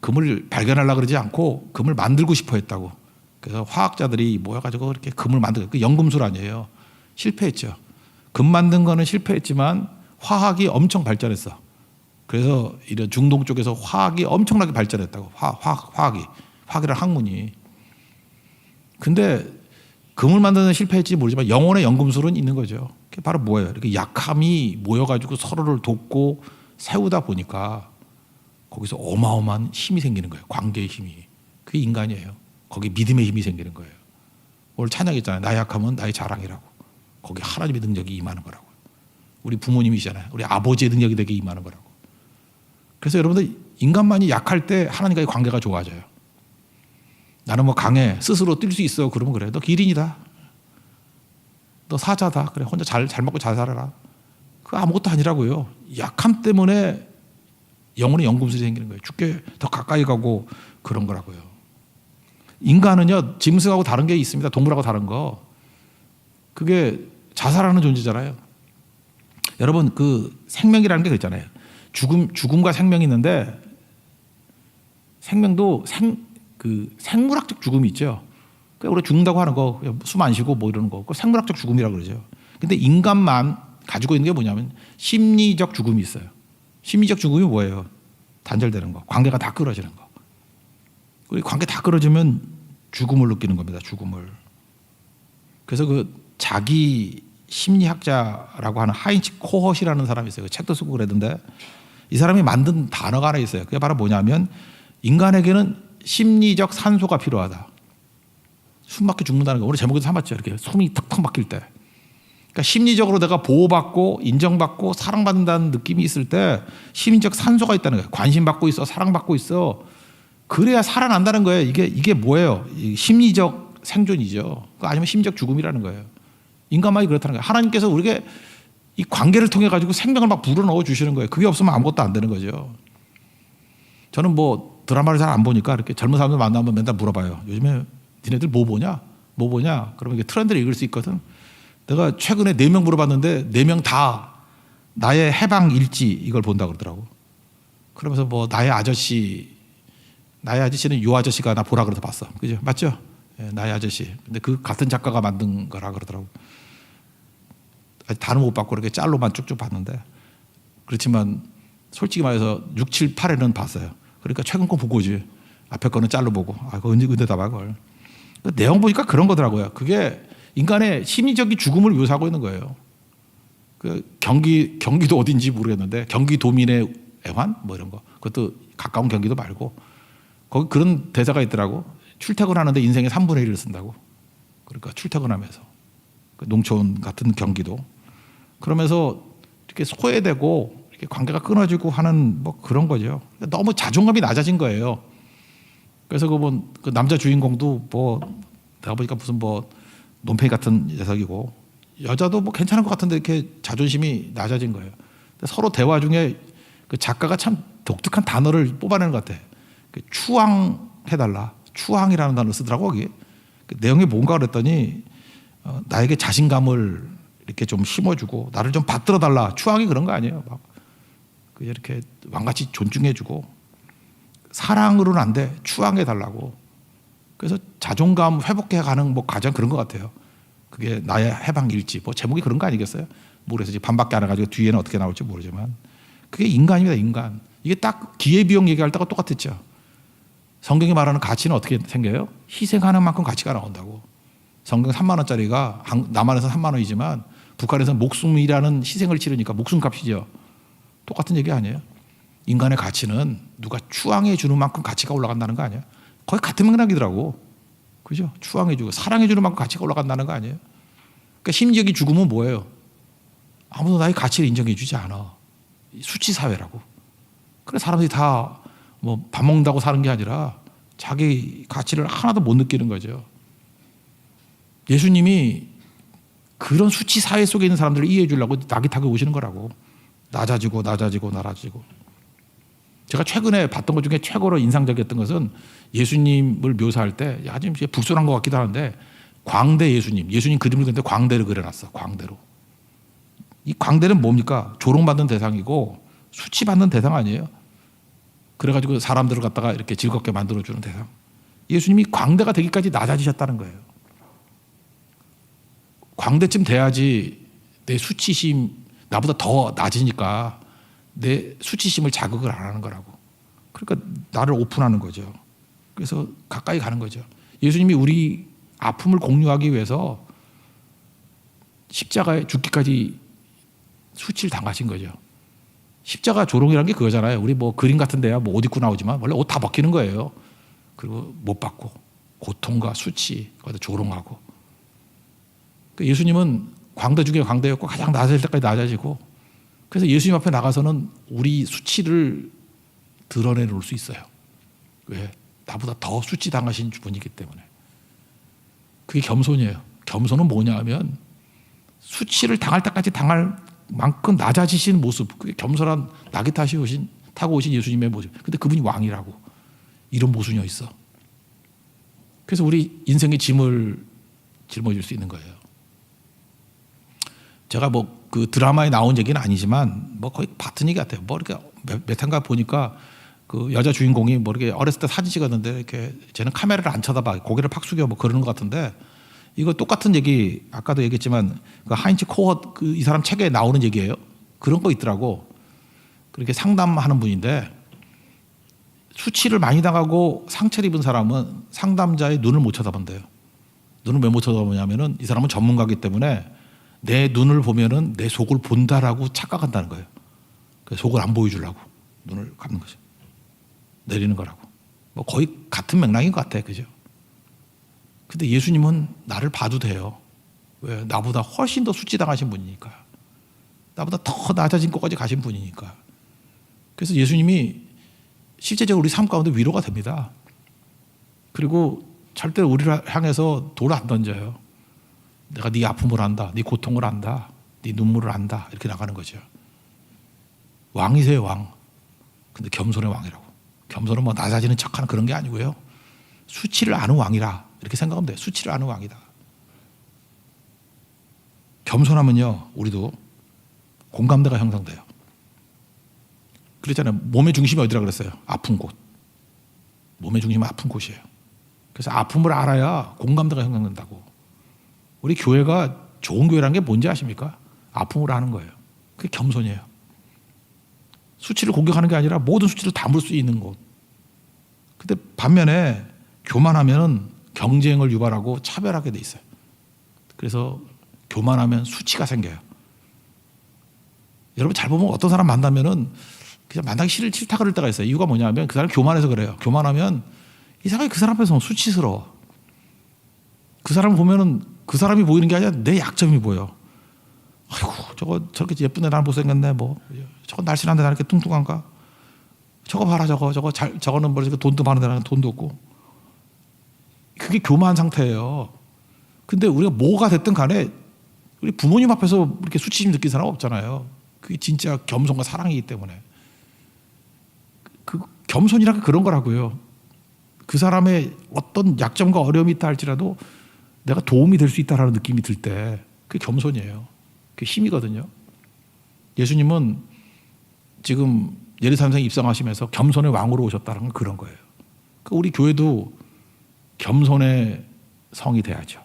금을 발견하려고 그러지 않고 금을 만들고 싶어 했다고. 그래서 화학자들이 모여가지고 이렇게 금을 만들고, 그 연금술 아니에요. 실패했죠. 금 만든 거는 실패했지만 화학이 엄청 발전했어. 그래서 이런 중동 쪽에서 화학이 엄청나게 발전했다고. 화학이라는 학문이. 근데 금을 만드는 데 실패했지 모르지만 영혼의 연금술은 있는 거죠. 그게 바로 뭐예요? 이렇게 약함이 모여가지고 서로를 돕고 세우다 보니까 거기서 어마어마한 힘이 생기는 거예요. 관계의 힘이. 그게 인간이에요. 거기 믿음의 힘이 생기는 거예요. 오늘 찬양했잖아요. 나의 약함은 나의 자랑이라고. 거기 하나님의 능력이 임하는 거라고. 우리 부모님이시잖아요. 우리 아버지의 능력이 되게 임하는 거라고. 그래서 여러분들 인간만이 약할 때 하나님과의 관계가 좋아져요. 나는 뭐 강해. 스스로 뛸 수 있어. 그러면 그래. 너 기린이다. 너 사자다. 그래. 혼자 잘 먹고 잘 살아라. 그거 아무것도 아니라고요. 약함 때문에 영혼의 연금술이 생기는 거예요. 죽게 더 가까이 가고 그런 거라고요. 인간은요, 짐승하고 다른 게 있습니다. 동물하고 다른 거. 그게 자살하는 존재잖아요. 여러분, 그 생명이라는 게 있잖아요. 죽음과 생명이 있는데 생명도 생물학적 죽음이 있죠. 우리가 죽는다고 하는 거, 숨 안 쉬고 뭐 이러는 거, 그걸 생물학적 죽음이라고 그러죠. 근데 인간만 가지고 있는 게 뭐냐면 심리적 죽음이 있어요. 심리적 죽음이 뭐예요? 단절되는 거, 관계가 다 끊어지는 거. 우리 관계 다 끊어지면 죽음을 느끼는 겁니다. 죽음을. 그래서 그 자기 심리학자라고 하는 하인츠 코헛이라는 사람이 있어요. 그 책도 쓰고 그랬는데 이 사람이 만든 단어가 하나 있어요. 그게 바로 뭐냐면 인간에게는 심리적 산소가 필요하다. 숨 막혀 죽는다는 거. 오늘 제목에도 삼았죠. 이렇게 숨이 턱턱 막힐 때. 그러니까 심리적으로 내가 보호받고 인정받고 사랑받는다는 느낌이 있을 때 심리적 산소가 있다는 거예요. 관심받고 있어, 사랑받고 있어. 그래야 살아난다는 거예요. 이게 뭐예요? 심리적 생존이죠. 아니면 심리적 죽음이라는 거예요. 인간만이 그렇다는 거예요. 하나님께서 우리에게 이 관계를 통해 가지고 생명을 막 불어넣어 주시는 거예요. 그게 없으면 아무것도 안 되는 거죠. 저는 뭐 드라마를 잘 안 보니까 이렇게 젊은 사람들 만나면 맨날 물어봐요. 요즘에 니네들 뭐 보냐? 뭐 보냐? 그러면 이게 트렌드를 읽을 수 있거든. 내가 최근에 4명 물어봤는데 4명 다 나의 해방 일지 이걸 본다고 그러더라고. 그러면서 뭐 나의 아저씨는 요 아저씨가 나 보라 그래서 봤어. 그죠? 맞죠? 예, 나의 아저씨. 근데 그 같은 작가가 만든 거라 그러더라고. 다는 못 봤고 이렇게 짤로만 쭉쭉 봤는데 그렇지만 솔직히 말해서 6, 7, 8회는 봤어요. 그러니까 최근 거 보고 오지. 앞에 거는 짤로 보고. 아, 그거 언제다 봐 그걸. 그 내용 보니까 그런 거더라고요. 그게 인간의 심리적인 죽음을 묘사하고 있는 거예요. 그 경기도 어딘지 모르겠는데 경기도민의 애환 뭐 이런 거. 그것도 가까운 경기도 말고 거기 그런 대사가 있더라고. 출퇴근하는데 인생의 3분의 1을 쓴다고. 그러니까 출퇴근하면서 농촌 같은 경기도 그러면서 이렇게 소외되고 이렇게 관계가 끊어지고 하는 뭐 그런 거죠. 너무 자존감이 낮아진 거예요. 그래서 그 남자 주인공도 뭐 내가 보니까 무슨 뭐 논팽이 같은 녀석이고 여자도 뭐 괜찮은 것 같은데 이렇게 자존심이 낮아진 거예요. 서로 대화 중에 그 작가가 참 독특한 단어를 뽑아내는 것 같아. 추앙해달라. 추앙이라는 단어를 쓰더라고 거기. 그 내용이 뭔가 그랬더니 나에게 자신감을 이렇게 좀 심어주고 나를 좀 받들어 달라. 추앙이 그런 거 아니에요. 막 이렇게 왕같이 존중해주고 사랑으로는 안 돼. 추앙해 달라고. 그래서 자존감 회복해 가는 뭐 과정 그런 것 같아요. 그게 나의 해방일지 뭐 제목이 그런 거 아니겠어요? 모르겠어요. 반밖에 안 해가지고 뒤에는 어떻게 나올지 모르지만 그게 인간입니다. 인간. 이게 딱 기회비용 얘기할 때가 똑같았죠. 성경이 말하는 가치는 어떻게 생겨요? 희생하는 만큼 가치가 나온다고. 성경 3만 원짜리가 남한에서 3만 원이지만 북한에서는 목숨이라는 희생을 치르니까 목숨값이죠. 똑같은 얘기 아니에요? 인간의 가치는 누가 추앙해 주는 만큼 가치가 올라간다는 거 아니에요? 거의 같은 맥락이더라고. 그죠? 추앙해 주고 사랑해 주는 만큼 가치가 올라간다는 거 아니에요? 그러니까 심지어이 죽음은 뭐예요? 아무도 나의 가치를 인정해 주지 않아. 수치 사회라고. 그래 사람들이 다 뭐 밥 먹는다고 사는 게 아니라 자기 가치를 하나도 못 느끼는 거죠. 예수님이 그런 수치 사회 속에 있는 사람들을 이해해 주려고 낙이 타고 오시는 거라고. 낮아지고 낮아지고 낮아지고. 제가 최근에 봤던 것 중에 최고로 인상적이었던 것은 예수님을 묘사할 때 아주 불손한 것 같기도 하는데 광대 예수님 그림을 그렸는데 광대를 그려놨어. 광대로. 이 광대는 뭡니까? 조롱받는 대상이고 수치받는 대상 아니에요? 그래가지고 사람들을 갖다가 이렇게 즐겁게 만들어주는 대상. 예수님이 광대가 되기까지 낮아지셨다는 거예요. 광대쯤 돼야지 내 수치심 나보다 더 낮으니까 내 수치심을 자극을 안 하는 거라고. 그러니까 나를 오픈하는 거죠. 그래서 가까이 가는 거죠. 예수님이 우리 아픔을 공유하기 위해서 십자가에 죽기까지 수치를 당하신 거죠. 십자가 조롱이라는 게 그거잖아요. 우리 뭐 그림 같은 데야 뭐 옷 입고 나오지만 원래 옷 다 벗기는 거예요. 그리고 못 받고 고통과 수치, 거기다 조롱하고. 그러니까 예수님은 광대 중에 광대였고 가장 낮아질 때까지 낮아지고 그래서 예수님 앞에 나가서는 우리 수치를 드러내놓을 수 있어요. 왜? 나보다 더 수치 당하신 분이기 때문에. 그게 겸손이에요. 겸손은 뭐냐 하면 수치를 당할 때까지 당할 만큼 낮아지신 모습. 그게 겸손한 낙이 타고 오신 예수님의 모습. 근데 그분이 왕이라고. 이런 모순이 있어. 그래서 우리 인생의 짐을 짊어질 수 있는 거예요. 제가 뭐 그 드라마에 나온 얘기는 아니지만 뭐 거의 같은 얘기 같아요. 뭐 이렇게 몇 회인가 보니까 그 여자 주인공이 뭐 이렇게 어렸을 때 사진 찍었는데 이렇게 쟤는 카메라를 안 쳐다봐. 고개를 팍 숙여 뭐 그러는 것 같은데 이거 똑같은 얘기 아까도 얘기했지만 그 하인츠 코어 그 이 사람 책에 나오는 얘기예요. 그런 거 있더라고. 그렇게 상담하는 분인데 수치를 많이 당하고 상처를 입은 사람은 상담자의 눈을 못 쳐다본대요. 눈을 왜 못 쳐다보냐면은 이 사람은 전문가이기 때문에 내 눈을 보면은 내 속을 본다라고 착각한다는 거예요. 그래서 속을 안 보여주려고 눈을 감는 거죠. 내리는 거라고. 뭐 거의 같은 맥락인 것 같아, 그죠? 근데 예수님은 나를 봐도 돼요. 왜? 나보다 훨씬 더 수치당하신 분이니까. 나보다 더 낮아진 곳까지 가신 분이니까. 그래서 예수님이 실제적으로 우리 삶 가운데 위로가 됩니다. 그리고 절대로 우리를 향해서 돌 안 던져요. 내가 네 아픔을 안다. 네 고통을 안다. 네 눈물을 안다. 이렇게 나가는 거죠. 왕이세요, 왕. 근데 겸손의 왕이라고. 겸손은 뭐 낮아지는 척하는 그런 게 아니고요. 수치를 아는 왕이라 이렇게 생각하면 돼요. 수치를 아는 왕이다. 겸손하면요, 우리도 공감대가 형성돼요. 그랬잖아요. 몸의 중심이 어디라 그랬어요? 아픈 곳. 몸의 중심은 아픈 곳이에요. 그래서 아픔을 알아야 공감대가 형성된다고. 우리 교회가 좋은 교회라는 게 뭔지 아십니까? 아픔을 아는 거예요. 그게 겸손이에요. 수치를 공격하는 게 아니라 모든 수치를 담을 수 있는 곳. 근데 반면에 교만하면 경쟁을 유발하고 차별하게 돼 있어요. 그래서 교만하면 수치가 생겨요. 여러분 잘 보면 어떤 사람 만나면은 그냥 만나기 싫다 그럴 때가 있어요. 이유가 뭐냐면 그 사람이 교만해서 그래요. 교만하면 이 사람이 그 사람 앞에서 수치스러워. 그 사람을 보면은 그 사람이 보이는 게 아니라 내 약점이 보여. 아이고 저거 저렇게 예쁜데 나는 못생겼네. 뭐 저거 날씬한데 나는 이렇게 뚱뚱한가. 저거 봐라 저거는 뭐 이렇게 돈도 많은데 나는 돈도 없고. 그게 교만한 상태예요. 근데 우리가 뭐가 됐든 간에 우리 부모님 앞에서 이렇게 수치심 느낀 사람 없잖아요. 그게 진짜 겸손과 사랑이기 때문에. 그 겸손이란 게 그런 거라고요. 그 사람의 어떤 약점과 어려움이 있다 할지라도 내가 도움이 될 수 있다라는 느낌이 들 때 그게 겸손이에요. 그게 힘이거든요. 예수님은 지금 예루살렘에 입성하시면서 겸손의 왕으로 오셨다는 건 그런 거예요. 그러니까 우리 교회도 겸손의 성이 돼야죠.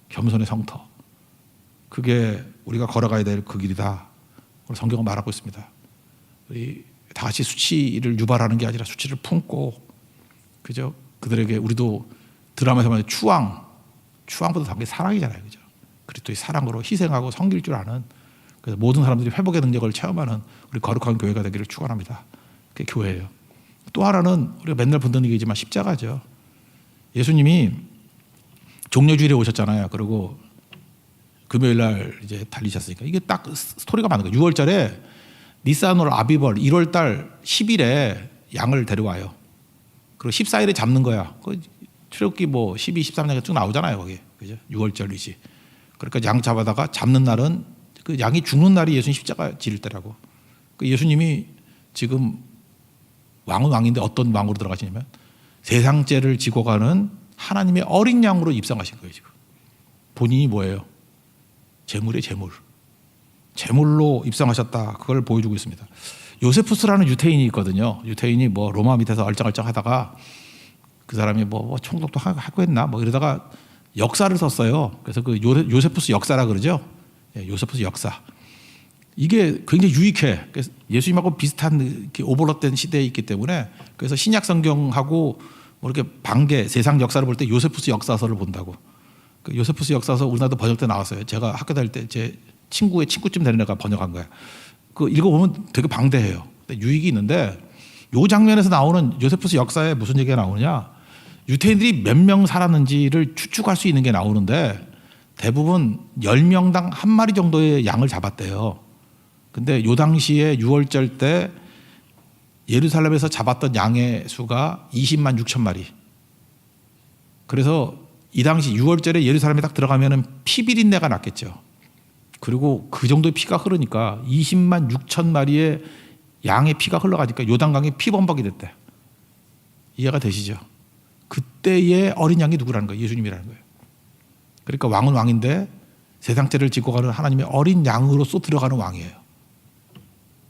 겸손의 성터. 그게 우리가 걸어가야 될 그 길이다. 성경은 말하고 있습니다. 우리 다 같이 수치를 유발하는 게 아니라 수치를 품고, 그죠? 그들에게 우리도 드라마에서 말하는 추앙보다 더 게 사랑이잖아요, 그죠? 그리스도의 사랑으로 희생하고 섬길 줄 아는, 그래서 모든 사람들이 회복의 능력을 체험하는 우리 거룩한 교회가 되기를 축원합니다. 그게 교회예요. 또 하나는 우리가 맨날 듣는 얘기지만 십자가죠. 예수님이 종려주일에 오셨잖아요. 그리고 금요일 날 이제 달리셨으니까 이게 딱 스토리가 맞는 거예요. 6월절에 니산월 아비벌 1월달 10일에 양을 데려와요. 그리고 14일에 잡는 거야. 출애굽기 뭐 12, 13장에 쭉 나오잖아요, 거기. 그죠? 6월절이지. 그러니까 양 잡아다가 잡는 날은 그 양이 죽는 날이 예수님 십자가 지를 때라고. 그 예수님이 지금 왕은 왕인데 어떤 왕으로 들어가시냐면 세상 죄를 지고 가는 하나님의 어린 양으로 입성하신 거예요, 지금. 본인이 뭐예요? 재물의 재물. 재물로 입성하셨다. 그걸 보여주고 있습니다. 요세푸스라는 유태인이 있거든요. 유태인이 뭐 로마 밑에서 얼짱얼짱 하다가 그 사람이 뭐 총독도 하고 했나 뭐 이러다가 역사를 썼어요. 그래서 그 요세푸스 역사라 그러죠. 예, 요세푸스 역사. 이게 굉장히 유익해. 그래서 예수님하고 비슷한 이렇게 오버랩된 시대에 있기 때문에 그래서 신약 성경하고 뭐 이렇게 반개 세상 역사를 볼 때 요세푸스 역사서를 본다고. 그 요세푸스 역사서 우리나라도 번역 때 나왔어요. 제가 학교 다닐 때 제 친구의 친구쯤 되는 애가 번역한 거야. 그 읽어보면 되게 방대해요. 유익이 있는데 요 장면에서 나오는 요세푸스 역사에 무슨 얘기가 나오느냐. 유태인들이 몇 명 살았는지를 추측할 수 있는 게 나오는데 대부분 10명당 한 마리 정도의 양을 잡았대요. 근데 요 당시에 6월절 때 예루살렘에서 잡았던 양의 수가 20만 6천 마리. 그래서 이 당시 6월절에 예루살렘에 딱 들어가면은 피비린내가 났겠죠. 그리고 그 정도의 피가 흐르니까 20만 6천 마리의 양의 피가 흘러가니까 요단강에 피범벅이 됐대. 이해가 되시죠? 그때의 어린 양이 누구라는 거예요? 예수님이라는 거예요. 그러니까 왕은 왕인데 세상 죄를 짓고 가는 하나님의 어린 양으로서 들어가는 왕이에요.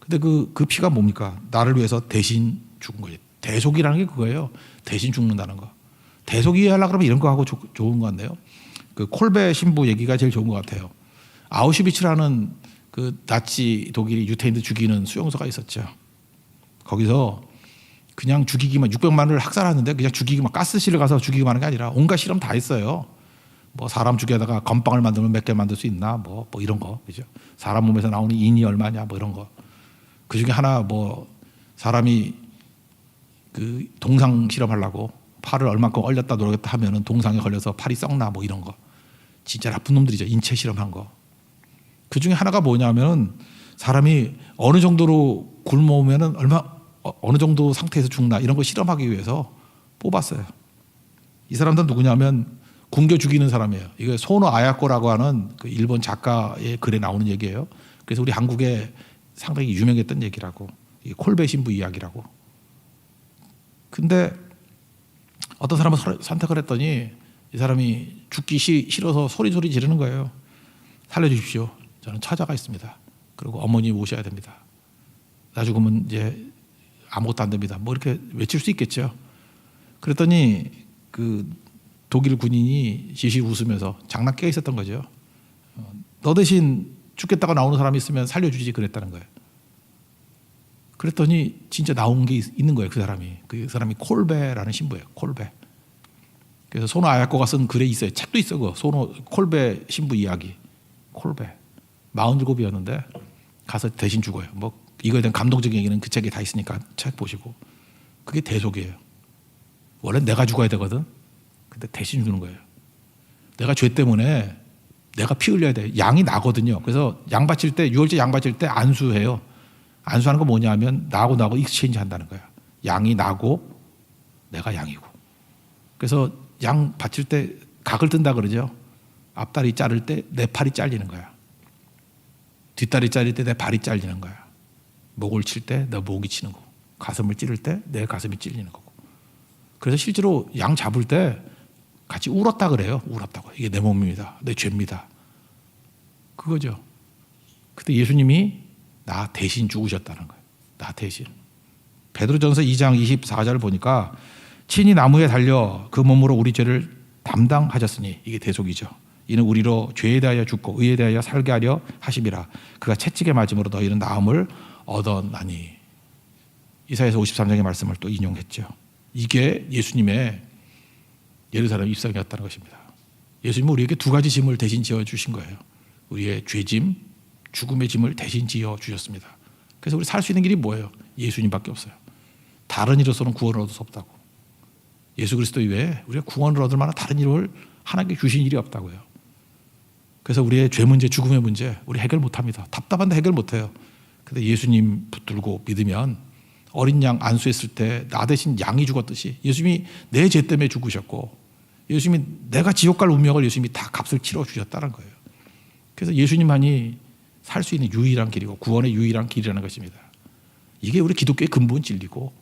근데 그 피가 뭡니까? 나를 위해서 대신 죽은 거예요. 대속이라는 게 그거예요. 대신 죽는다는 거. 대속이 하려고 그러면 이런 거 하고 좋은 것 같네요. 그 콜베 신부 얘기가 제일 좋은 것 같아요. 아우슈비츠라는 그 나치 독일이 유태인들 죽이는 수용소가 있었죠. 거기서 그냥 죽이기만 600만을 학살하는데 그냥 죽이기만 가스실을 가서 죽이기만 하는 게 아니라 온갖 실험 다 했어요. 뭐 사람 죽여다가 건빵을 만들면 몇 개 만들 수 있나 뭐 이런 거 그죠? 사람 몸에서 나오는 인이 얼마냐 뭐 이런 거. 그 중에 하나 뭐 사람이 그 동상 실험하려고 팔을 얼만큼 얼렸다 노렸다 하면은 동상에 걸려서 팔이 썩나 뭐 이런 거. 진짜 나쁜 놈들이죠. 인체 실험한 거. 그 중에 하나가 뭐냐면은 사람이 어느 정도로 굶어오면은 어느 정도 상태에서 죽나 이런 거 실험하기 위해서 뽑았어요. 이 사람들은 누구냐면 굶겨 죽이는 사람이에요. 이게 소노 아야코라고 하는 그 일본 작가의 글에 나오는 얘기예요. 그래서 우리 한국에 상당히 유명했던 얘기라고. 이 콜베 신부 이야기라고. 근데 어떤 사람은 선택을 했더니 이 사람이 죽기 싫어서 소리 지르는 거예요. 살려주십시오. 저는 처자가 있습니다. 그리고 어머니 모셔야 됩니다. 나 죽으면 이제 아무것도 안 됩니다. 뭐 이렇게 외칠 수 있겠죠. 그랬더니 그 독일 군인이 시시 웃으면서 장난깨 있었던 거죠. 너 대신 죽겠다고 나오는 사람이 있으면 살려주지 그랬다는 거예요. 그랬더니 진짜 나온 게 있는 거예요. 그 사람이 콜베라는 신부예요. 콜베. 그래서 소노 아야코가 쓴 글에 있어요. 책도 있어. 그 소노 콜베 신부 이야기. 콜베. 47이었는데 가서 대신 죽어요. 뭐 이거에 대한 감동적인 얘기는 그 책에 다 있으니까 책 보시고. 그게 대속이에요. 원래 내가 죽어야 되거든. 근데 대신 주는 거예요. 내가 죄 때문에 내가 피 흘려야 돼. 양이 나거든요. 그래서 양 바칠 때 6월절 양 바칠 때 안수해요. 안수하는 거 뭐냐면 나하고 익스체인지 한다는 거야. 양이 나고 내가 양이고. 그래서 양 바칠 때 각을 뜬다 그러죠. 앞다리 자를 때 내 팔이 잘리는 거야. 뒷다리 자를 때 내 발이 잘리는 거야. 목을 칠 때 내 목이 치는 거고. 가슴을 찌를 때 내 가슴이 찔리는 거고. 그래서 실제로 양 잡을 때 같이 울었다 그래요. 울었다고. 이게 내 몸입니다. 내 죄입니다. 그거죠. 그때 예수님이 나 대신 죽으셨다는 거예요. 나 대신. 베드로전서 2장 24절을 보니까 친히 나무에 달려 그 몸으로 우리 죄를 담당하셨으니 이게 대속이죠. 이는 우리로 죄에 대하여 죽고 의에 대하여 살게 하려 하심이라. 그가 채찍에 맞음으로 너희는 나음을 얻었나니. 이사야서 53장의 말씀을 또 인용했죠. 이게 예수님의 예루살렘 입성이었다는 것입니다. 예수님은 우리에게 두 가지 짐을 대신 지어 주신 거예요. 우리의 죄짐, 죽음의 짐을 대신 지어 주셨습니다. 그래서 우리 살 수 있는 길이 뭐예요? 예수님밖에 없어요. 다른 이로서는 구원을 얻을 수 없다고. 예수 그리스도 이외에 우리가 구원을 얻을 만한 다른 일을 하나님께 주신 일이 없다고요. 그래서 우리의 죄 문제, 죽음의 문제 우리 해결 못합니다. 답답한데 해결 못해요. 근데 예수님 붙들고 믿으면 어린 양 안수했을 때 나 대신 양이 죽었듯이 예수님이 내 죄 때문에 죽으셨고 예수님이 내가 지옥 갈 운명을 예수님이 다 값을 치러 주셨다는 거예요. 그래서 예수님만이 살 수 있는 유일한 길이고 구원의 유일한 길이라는 것입니다. 이게 우리 기독교의 근본 진리고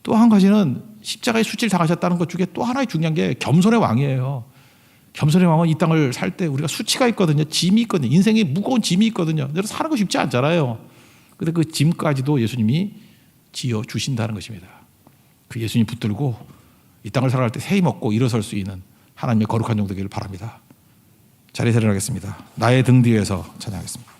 또 한 가지는 십자가에 수치를 당하셨다는 것 중에 또 하나의 중요한 게 겸손의 왕이에요. 겸손의 왕은 이 땅을 살 때 우리가 수치가 있거든요. 짐이 있거든요. 인생에 무거운 짐이 있거든요. 내가 사는 거 쉽지 않잖아요. 그런데 그 짐까지도 예수님이 지어 주신다는 것입니다. 그 예수님 붙들고 이 땅을 살아갈 때 새 힘 얻고 일어설 수 있는 하나님의 거룩한 종 되기를 바랍니다. 자리에 일어나겠습니다. 나의 등 뒤에서 찬양하겠습니다.